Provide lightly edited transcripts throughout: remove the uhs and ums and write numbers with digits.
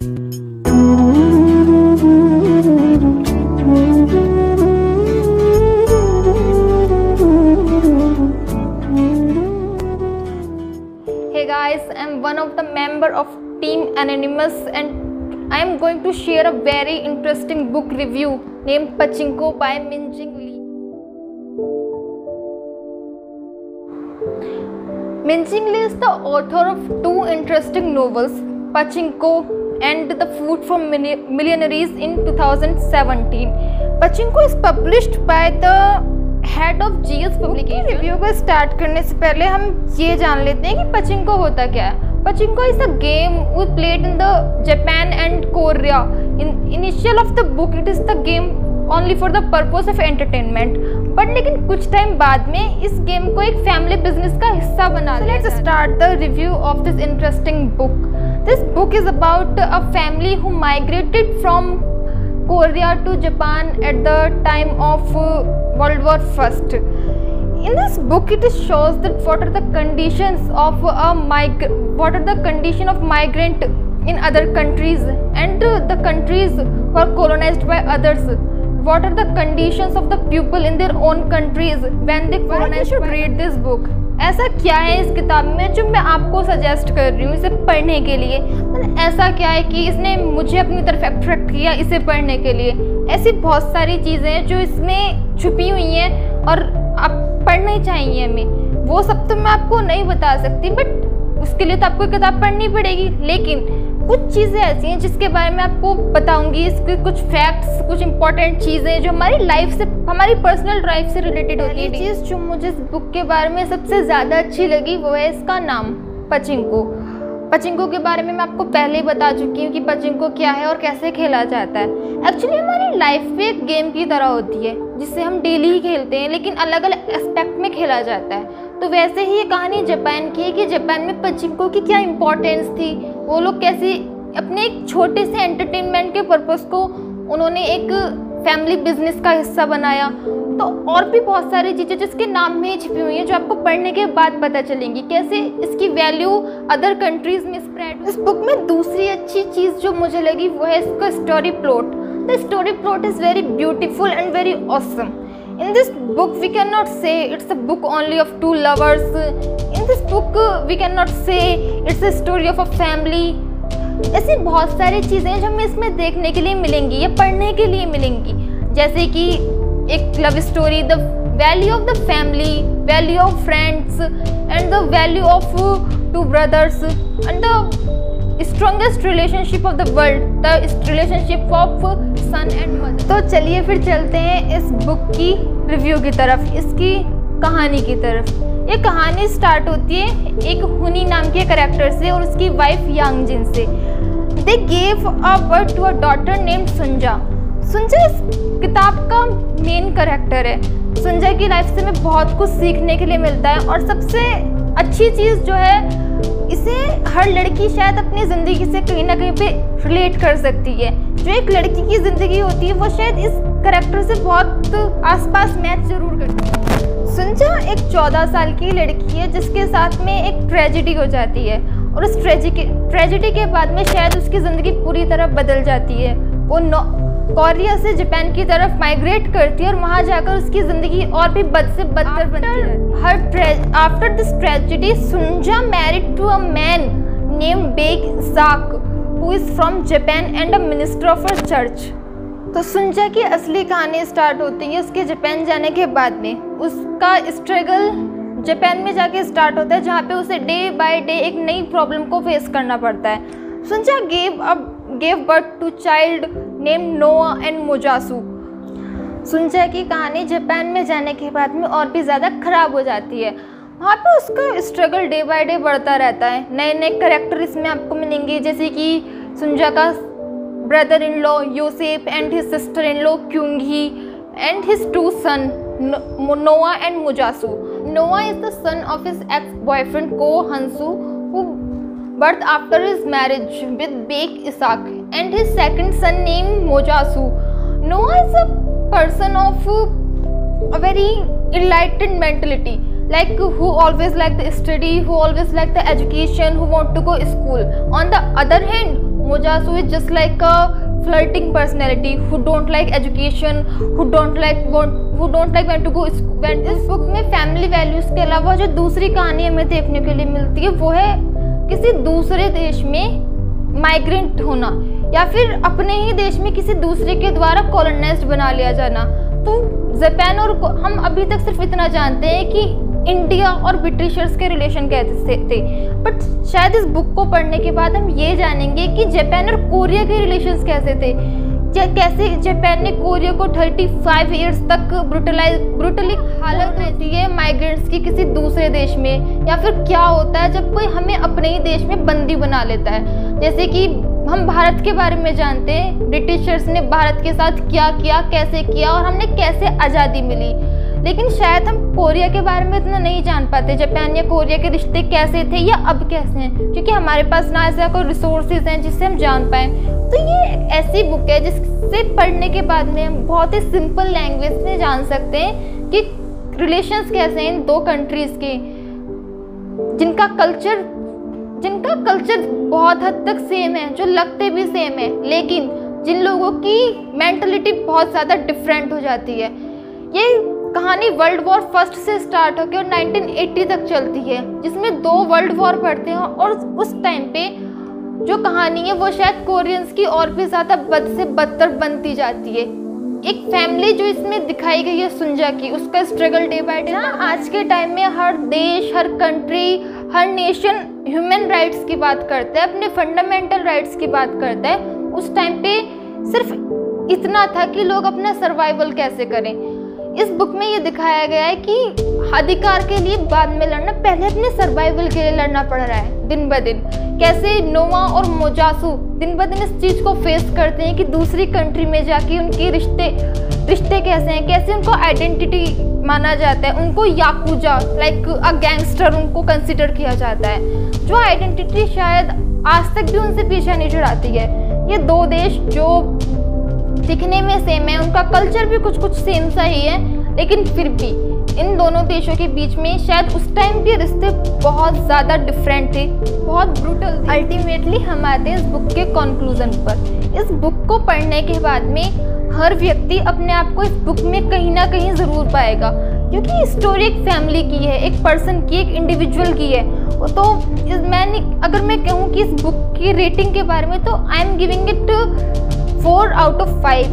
Hey guys, I'm one of the member of Team Anonymous and I am going to share a very interesting book review named Pachinko by Minjing Lee. Minjing Lee is the author of two interesting novels, Pachinko and The Food for Millionaires in 2017. Pachinko is published by the head of GS publication. Review को start करने से पहले हम ये जान लेते हैं कि पचिंको होता क्या है। Pachinko is a game we played in the Japan and Korea. In initial of the book it is the game only for the purpose of entertainment, but लेकिन कुछ टाइम बाद में इस गेम को एक फैमिली बिजनेस का हिस्सा बना दिया। Let's start the review of this interesting book. This book is about a family who migrated from Korea to Japan at the time of World War I. In this book, it shows that what are the conditions of migrant in other countries and the countries who are colonized by others. What are the conditions of the people in their own countries when they colonized? You should read this book. ऐसा क्या है इस किताब में जो मैं आपको suggest कर रही हूँ इसे पढ़ने के लिए? मतलब ऐसा क्या है कि इसने मुझे अपनी तरफ अट्रैक्ट किया इसे पढ़ने के लिए? ऐसी बहुत सारी चीज़ें हैं जो इसमें छुपी हुई हैं और आप पढ़ना ही चाहिए हमें। वो सब तो मैं आपको नहीं बता सकती, बट उसके लिए तो आपको किताब पढ़नी पड़ेगी। लेकिन कुछ चीज़ें ऐसी हैं जिसके बारे में आपको बताऊंगी, इसके कुछ फैक्ट्स, कुछ इंपॉर्टेंट चीज़ें जो हमारी लाइफ से, हमारी पर्सनल लाइफ से रिलेटेड होती है। चीज़ जो मुझे इस बुक के बारे में सबसे ज़्यादा अच्छी लगी वो है इसका नाम, पचिंको। पचिंको के बारे में मैं आपको पहले ही बता चुकी हूँ कि पचिंको क्या है और कैसे खेला जाता है। एक्चुअली हमारी लाइफ में एक गेम की तरह होती है जिसे हम डेली ही खेलते हैं, लेकिन अलग अलग एस्पेक्ट में खेला जाता है। तो वैसे ही ये कहानी जापान की है कि जापान में पचिंको की क्या इम्पोर्टेंस थी, वो लोग कैसे अपने एक छोटे से एंटरटेनमेंट के पर्पस को उन्होंने एक फैमिली बिजनेस का हिस्सा बनाया। तो और भी बहुत सारी चीज़ें जिसके नाम में ही छिपी हुई हैं जो आपको पढ़ने के बाद पता चलेंगी, कैसे इसकी वैल्यू अदर कंट्रीज में स्प्रेड। इस बुक में दूसरी अच्छी चीज़ जो मुझे लगी वो है इसका story plot. The story plot is very beautiful and very awesome. In this book we cannot say it's a book only of two lovers. In this book we cannot say it's a story of a family. ऐसी बहुत सारी चीज़ें जो हमें इसमें देखने के लिए मिलेंगी या पढ़ने के लिए मिलेंगी, जैसे कि एक love story, the value of the family, value of friends and the value of two brothers and the strongest relationship of the world, the relationship of son and mother. तो चलिए फिर चलते हैं इस बुक की रिव्यू की तरफ, इसकी कहानी की तरफ। ये कहानी स्टार्ट होती है एक हुनी नाम के कैरेक्टर से और उसकी वाइफ यांगजिन से। They gave a birth to a daughter named Sunja. Sunja इस किताब का मेन कैरेक्टर है। सुंजा की लाइफ से हमें बहुत कुछ सीखने के लिए मिलता है और सबसे अच्छी चीज़ जो है, इसे हर लड़की शायद अपनी ज़िंदगी से कहीं ना कहीं पे रिलेट कर सकती है। जो एक लड़की की ज़िंदगी होती है वो शायद इस कैरेक्टर से बहुत आसपास मैच जरूर करती है। सुंजा एक 14 साल की लड़की है जिसके साथ में एक ट्रेजेडी हो जाती है और उस ट्रेजेडी के बाद में शायद उसकी ज़िंदगी पूरी तरह बदल जाती है। वो कोरिया से जापान की तरफ माइग्रेट करती है और वहाँ जाकर उसकी ज़िंदगी और भी बद से बदतर बनती है। After this tragedy Sunja married to a man named Baek Isak who is from Japan and a minister of a church. तो सुंजा की असली कहानी स्टार्ट होती है उसके जापान जाने के बाद में। उसका स्ट्रगल जापान में जाके स्टार्ट होता है जहाँ पे उसे डे बाय डे एक नई प्रॉब्लम को फेस करना पड़ता है। Sunja gave birth to child named Noa and Mozasu. Sunja की कहानी जापान में जाने के बाद में और भी ज़्यादा ख़राब हो जाती है। वहाँ पे उसका स्ट्रगल डे बाय डे बढ़ता रहता है। नए नए कैरेक्टर इसमें आपको मिलेंगे, जैसे कि सुंजा का brother in law Yoseb and his sister in law Kyunghee and his two son Noa and Mozasu. Noa is the son of his ex boyfriend Koh Hansu who birth after his marriage with Bek Isaac, and his second son named Mojasu. Noah is a person of a very enlightened mentality, like who always like the study, who always like the education, who want to go school. On the other hand, Mojasu is just like a flirting personality who don't like education, who don't like when to go when इस book में family values के अलावा जो दूसरी कहानी हमें देखने के लिए मिलती है वो है किसी दूसरे देश में माइग्रेंट होना या फिर अपने ही देश में किसी दूसरे के द्वारा कॉलोनाइज्ड बना लिया जाना। तो जापान और हम अभी तक सिर्फ इतना जानते हैं कि इंडिया और ब्रिटिशर्स के रिलेशन कैसे थे, बट शायद इस बुक को पढ़ने के बाद हम ये जानेंगे कि जापान और कोरिया के रिलेशंस कैसे थे, कैसे जापान ने कोरिया को 35 इयर्स तक ब्रूटली हालत रहती है माइग्रेंट्स की किसी दूसरे देश में, या फिर क्या होता है जब कोई हमें अपने ही देश में बंदी बना लेता है। जैसे कि हम भारत के बारे में जानते हैं, ब्रिटिशर्स ने भारत के साथ क्या किया, कैसे किया और हमने कैसे आज़ादी मिली, लेकिन शायद हम कोरिया के बारे में इतना नहीं जान पाते, जापान या कोरिया के रिश्ते कैसे थे या अब कैसे हैं, क्योंकि हमारे पास ना ऐसा कोई रिसोर्सेज हैं जिससे हम जान पाएँ। तो ये एक ऐसी बुक है जिससे पढ़ने के बाद में हम बहुत ही सिंपल लैंग्वेज में जान सकते हैं कि रिलेशंस कैसे हैं इन दो कंट्रीज़ के, जिनका कल्चर बहुत हद तक सेम है, जो लगते भी सेम है, लेकिन जिन लोगों की मेंटलिटी बहुत ज़्यादा डिफरेंट हो जाती है। ये कहानी वर्ल्ड वॉर फर्स्ट से स्टार्ट होकर 1980 तक चलती है, जिसमें 2 वर्ल्ड वॉर पड़ते हैं और उस टाइम पे जो कहानी है वो शायद कोरियंस की और भी ज़्यादा बद से बदतर बनती जाती है। एक फैमिली जो इसमें दिखाई गई है सुंजा की, उसका स्ट्रगल डे बाय डे। आज के टाइम में हर देश, हर कंट्री, हर नेशन ह्यूमन राइट्स की बात करता है, अपने फंडामेंटल राइट्स की बात करता है। उस टाइम पे सिर्फ इतना था कि लोग अपना सर्वाइवल कैसे करें। इस बुक में ये दिखाया गया है कि अधिकार के लिए बाद में लड़ना, पहले अपने सर्वाइवल के लिए लड़ना पड़ रहा है दिन ब दिन। कैसे नोवा और मोजासु दिन ब दिन इस चीज़ को फेस करते हैं कि दूसरी कंट्री में जाके उनके रिश्ते कैसे हैं, कैसे उनको आइडेंटिटी माना जाता है, उनको याकुजा लाइक अ गैंगस्टर उनको कंसिडर किया जाता है, जो आइडेंटिटी शायद आज तक भी उनसे पीछा नहीं छुड़ाती है। ये 2 देश जो दिखने में सेम है, उनका कल्चर भी कुछ सेम सा ही है, लेकिन फिर भी इन दोनों देशों के बीच में शायद उस टाइम के रिश्ते बहुत ज़्यादा डिफरेंट थे, बहुत ब्रूटल थे। अल्टीमेटली हम आते हैं इस बुक के कंक्लूजन पर। इस बुक को पढ़ने के बाद में हर व्यक्ति अपने आप को इस बुक में कहीं ना कहीं ज़रूर पाएगा, क्योंकि स्टोरी एक फैमिली की है, एक पर्सन की, एक इंडिविजुअल की है। तो अगर मैं कहूँ कि इस बुक की रेटिंग के बारे में, तो I am giving it 4 out of 5.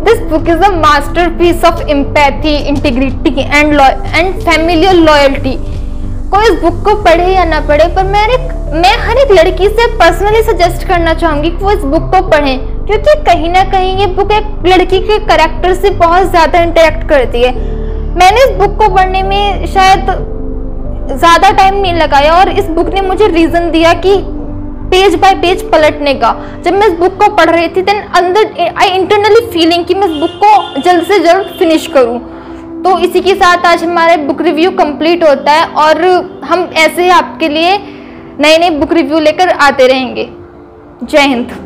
This book is a masterpiece of empathy, integrity and familial loyalty. कोई इस बुक को पढ़े या ना पढ़े, पर मैं हर एक लड़की से पर्सनली सजेस्ट करना चाहूँगी कि वो इस बुक को पढ़ें, क्योंकि कहीं ना कहीं ये बुक एक लड़की के कैरेक्टर से बहुत ज़्यादा इंटरेक्ट करती है। मैंने इस बुक को पढ़ने में शायद ज़्यादा टाइम नहीं लगाया और इस बुक ने मुझे रीज़न दिया कि पेज बाय पेज पलटने का। जब मैं इस बुक को पढ़ रही थी देन अंदर आई इंटरनली फीलिंग कि मैं इस बुक को जल्द से जल्द फिनिश करूं। तो इसी के साथ आज हमारा बुक रिव्यू कंप्लीट होता है और हम ऐसे ही आपके लिए नए नए बुक रिव्यू लेकर आते रहेंगे। जय हिंद।